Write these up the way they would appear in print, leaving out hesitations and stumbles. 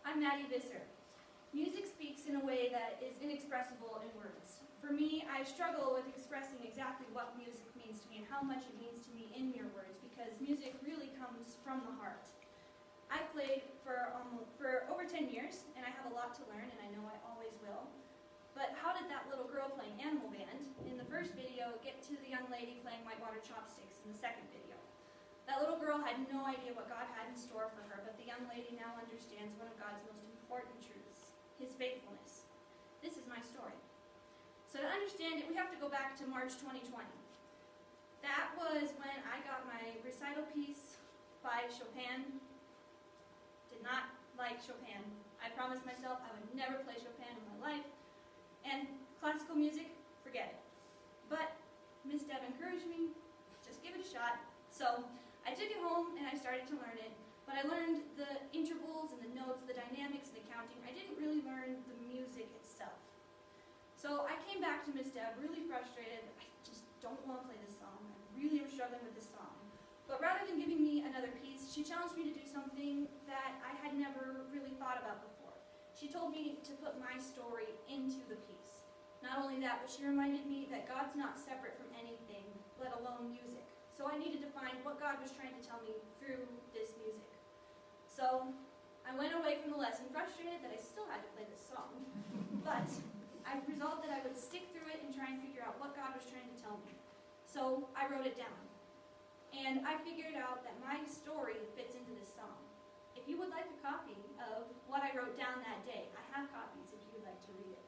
I'm Maddie Visser. Music speaks in a way that is inexpressible in words. For me, I struggle with expressing exactly what music means to me and how much it means to me in mere words, because music really comes from the heart. I've played for over 10 years, and I have a lot to learn, and I know I always will. But how did that little girl playing Animal Band in the first video get to the young lady playing Whitewater Chopsticks in the second video? That little girl had no idea what God had in store for her, but the young lady now understands one of God's most important truths, His faithfulness. This is my story. So to understand it, we have to go back to March 2020. That was when I got my recital piece by Chopin. Did not like Chopin. I promised myself I would never play Chopin in my life. And classical music, forget it. But Miss Deb encouraged me, just give it a shot. So I took it home and I started to learn it, but I learned the intervals and the notes, the dynamics and the counting. I didn't really learn the music itself. So I came back to Miss Deb really frustrated. I just don't want to play this song. I really am struggling with this song. But rather than giving me another piece, she challenged me to do something that I had never really thought about before. She told me to put my story into the piece. Not only that, but she reminded me that God's not separate from anything, let alone music. So I needed to find what God was trying to tell me through this music. So I went away from the lesson frustrated that I still had to play this song. But I resolved that I would stick through it and try and figure out what God was trying to tell me. So I wrote it down. And I figured out that my story fits into this song. If you would like a copy of what I wrote down that day, I have copies if you would like to read it.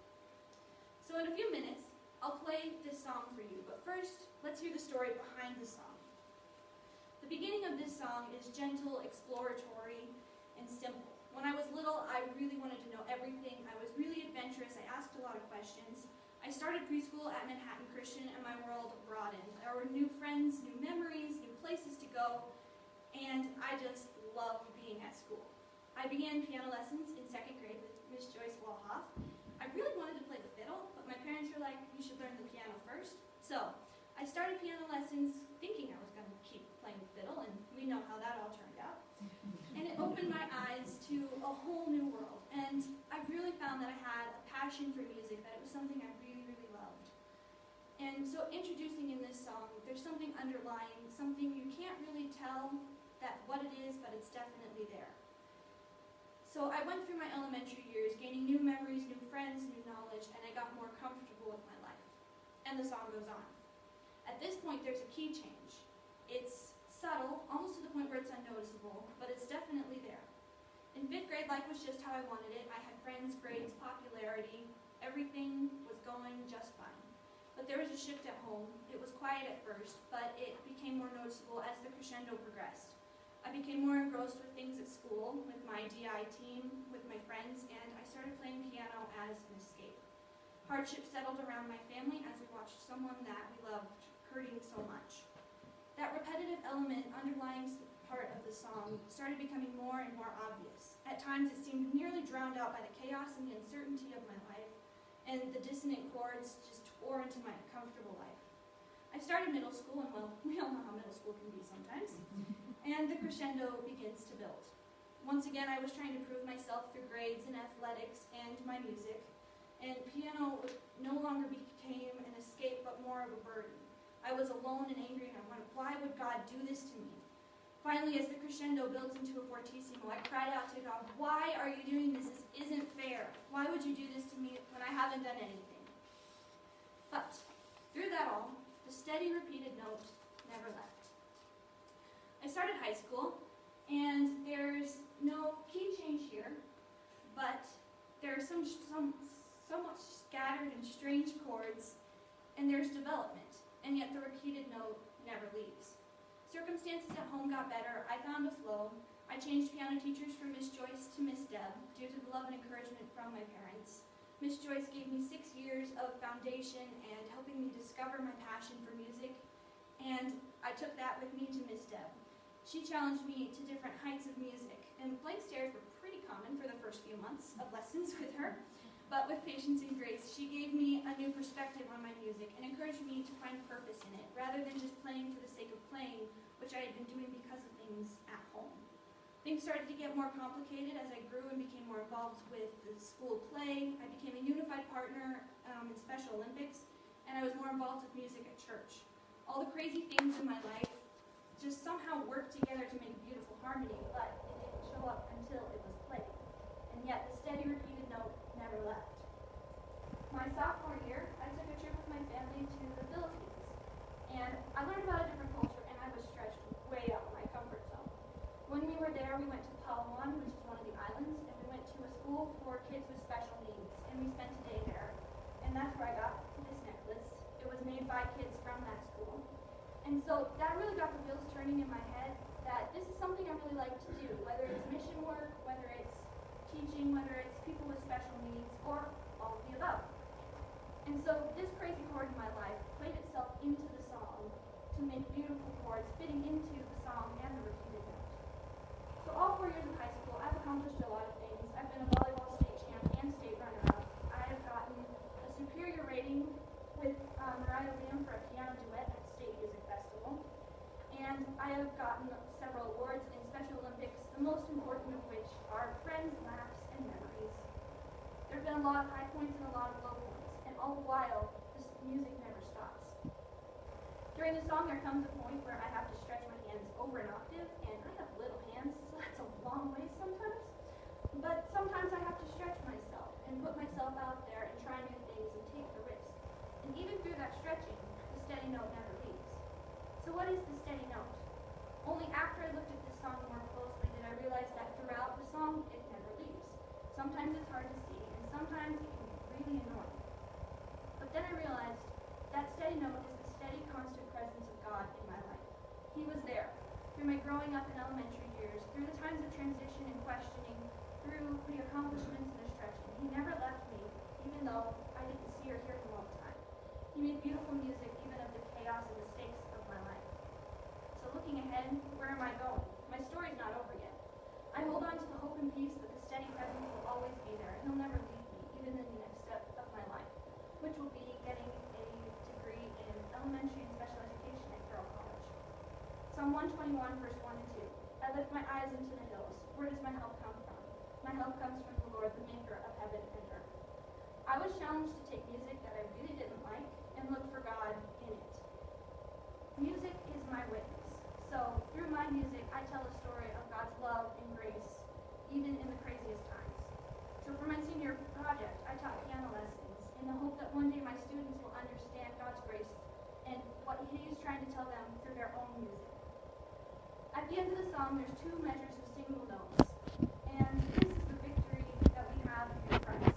So in a few minutes, I'll play this song for you, but first, let's hear the story behind the song. The beginning of this song is gentle, exploratory, and simple. When I was little, I really wanted to know everything. I was really adventurous. I asked a lot of questions. I started preschool at Manhattan Christian, and my world broadened. There were new friends, new memories, new places to go, and I just loved being at school. I began piano lessons in second grade with Miss Joyce Walhoff. I really wanted to play the fiddle, but my parents were like, you should learn the piano first. So I started piano lessons thinking I was going to keep playing the fiddle, and we know how that all turned out. And it opened my eyes to a whole new world. And I really found that I had a passion for music, that it was something I really, really loved. And so introducing in this song, there's something underlying, something you can't really tell that what it is, but it's definitely there. So I went through my elementary years, gaining new memories, new friends, new knowledge, and I got more comfortable with my life. And the song goes on. At this point, there's a key change. It's subtle, almost to the point where it's unnoticeable, but it's definitely there. In 5th grade, life was just how I wanted it. I had friends, grades, popularity. Everything was going just fine. But there was a shift at home. It was quiet at first, but it became more noticeable as the crescendo progressed. I became more engrossed with things at school, with my DI team, with my friends, and I started playing piano as an escape. Hardship settled around my family as we watched someone that we loved hurting so much. That repetitive element underlying part of the song started becoming more and more obvious. At times it seemed nearly drowned out by the chaos and the uncertainty of my life, and the dissonant chords just tore into my comfortable life. I started middle school, and well, we all know how middle school can be sometimes, and the crescendo begins to build. Once again, I was trying to prove myself through grades and athletics and my music, and piano no longer became an escape, but more of a burden. I was alone and angry, and I wondered, why would God do this to me? Finally, as the crescendo builds into a fortissimo, I cried out to God, why are you doing this? This isn't fair. Why would you do this to me when I haven't done anything? But through that all, the steady repeated note never left. I started high school, and there's no key change here, but there are so much scattered and strange chords, and there's development, and yet the repeated note never leaves. Circumstances at home got better. I found a flow. I changed piano teachers from Miss Joyce to Miss Deb due to the love and encouragement from my parents. Miss Joyce gave me 6 years of foundation and helping me discover my passion for music, and I took that with me to Miss Deb. She challenged me to different heights of music, and blank stares were pretty common for the first few months of lessons with her, but with patience and grace, she gave me a new perspective on my music and encouraged me to find purpose in it, rather than just playing for the sake of playing, which I had been doing because of things at home. Things started to get more complicated as I grew and became more involved with the school play. I became a unified partner in Special Olympics, and I was more involved with music at church. All the crazy things in my life just somehow worked together to make a beautiful harmony, but it didn't show up until it was played. And yet the steady repeated note never left. My sophomore year, I took a trip with my family to the Philippines, and I learned about a different culture, and I was stretched way out of my comfort zone. When we were there, we went to Palawan, which is one of the islands, and we went to a school for kids with special needs, and we spent a day there. And that's where I got this necklace. It was made by kids from that school. And so that really got the wheels turning in my head that this is something I really like to do, whether it's mission work, whether it's teaching, whether it's people with special needs, or all of the above. And so this crazy chord in my life played itself into the song to make beautiful chords fitting into the song and the repeated note. So all 4 years of high school, I've accomplished a lot of things. I've been a volleyball state champ and state runner-up. I have gotten a superior rating with Mariah Liam for a piano duet at State Music Festival. And I have gotten several awards in Special Olympics, the most important of which are friends, laughs, and memories. There have been a lot of high points and a lot of low points, and all the while, this music never stops. During the song, there comes a point where I have to stretch my hands over an octave, and I have little hands, so that's a long way sometimes. But sometimes I have to stretch myself and put myself out there and try new things and take the risk. And even through that stretching, the steady note never leaves. So what is the steady note? Only after I looked at this song more closely did I realize that throughout the song, it never leaves. Sometimes it's hard to see, and sometimes it can be really annoying. But then I realized that steady note is the steady, constant presence of God in my life. He was there, through my growing up in elementary years, through the times of transition and questioning, through the accomplishments and the stretching. He never left me, even though I didn't see or hear him all the time. He made beautiful music even of the chaos and mistakes of my life. So looking ahead, where am I going? My story's not over yet. I hold on to the hope and peace that the steady presence will always be there, and he'll never leave me, even in the next step of my life, which will be getting a degree in elementary and special education at Carroll College. Psalm 121, verse 1 and 2. I lift my eyes into the hills. Where does my help come from? My help comes from the Lord, the maker of heaven and earth. I was challenged to take music that I really didn't like and look for God in it. Music is my witness. So through my music, I tell a story of God's love and grace, even in the craziest times. So for my senior project, I taught piano lessons in the hope that one day my students will understand God's grace and what He is trying to tell them through their own music. At the end of the song, there's 2 measures of single notes, and this is the victory that we have in Christ.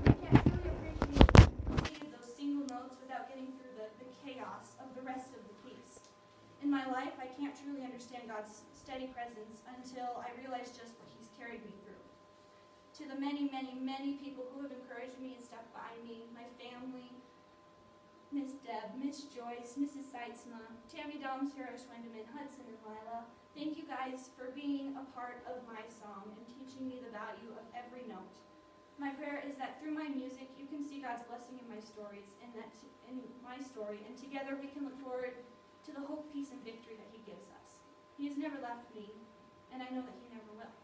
We can't truly appreciate the beauty of those single notes without getting through the chaos of the rest of the piece. In my life, I can't truly understand God's steady presence until I realize just what He's carried me through. To the many, many, many people who have encouraged me and stuck by me, my family, Miss Deb, Miss Joyce, Mrs. Seitzma, Tammy Doms, Hero Schwendeman, Hudson, and Lila, thank you guys for being a part of my song and teaching me the value of every note. My prayer is that through my music, you can see God's blessing in my stories and and together we can look forward to the hope, peace, and victory that He gives us. He has never left me, and I know that He never will.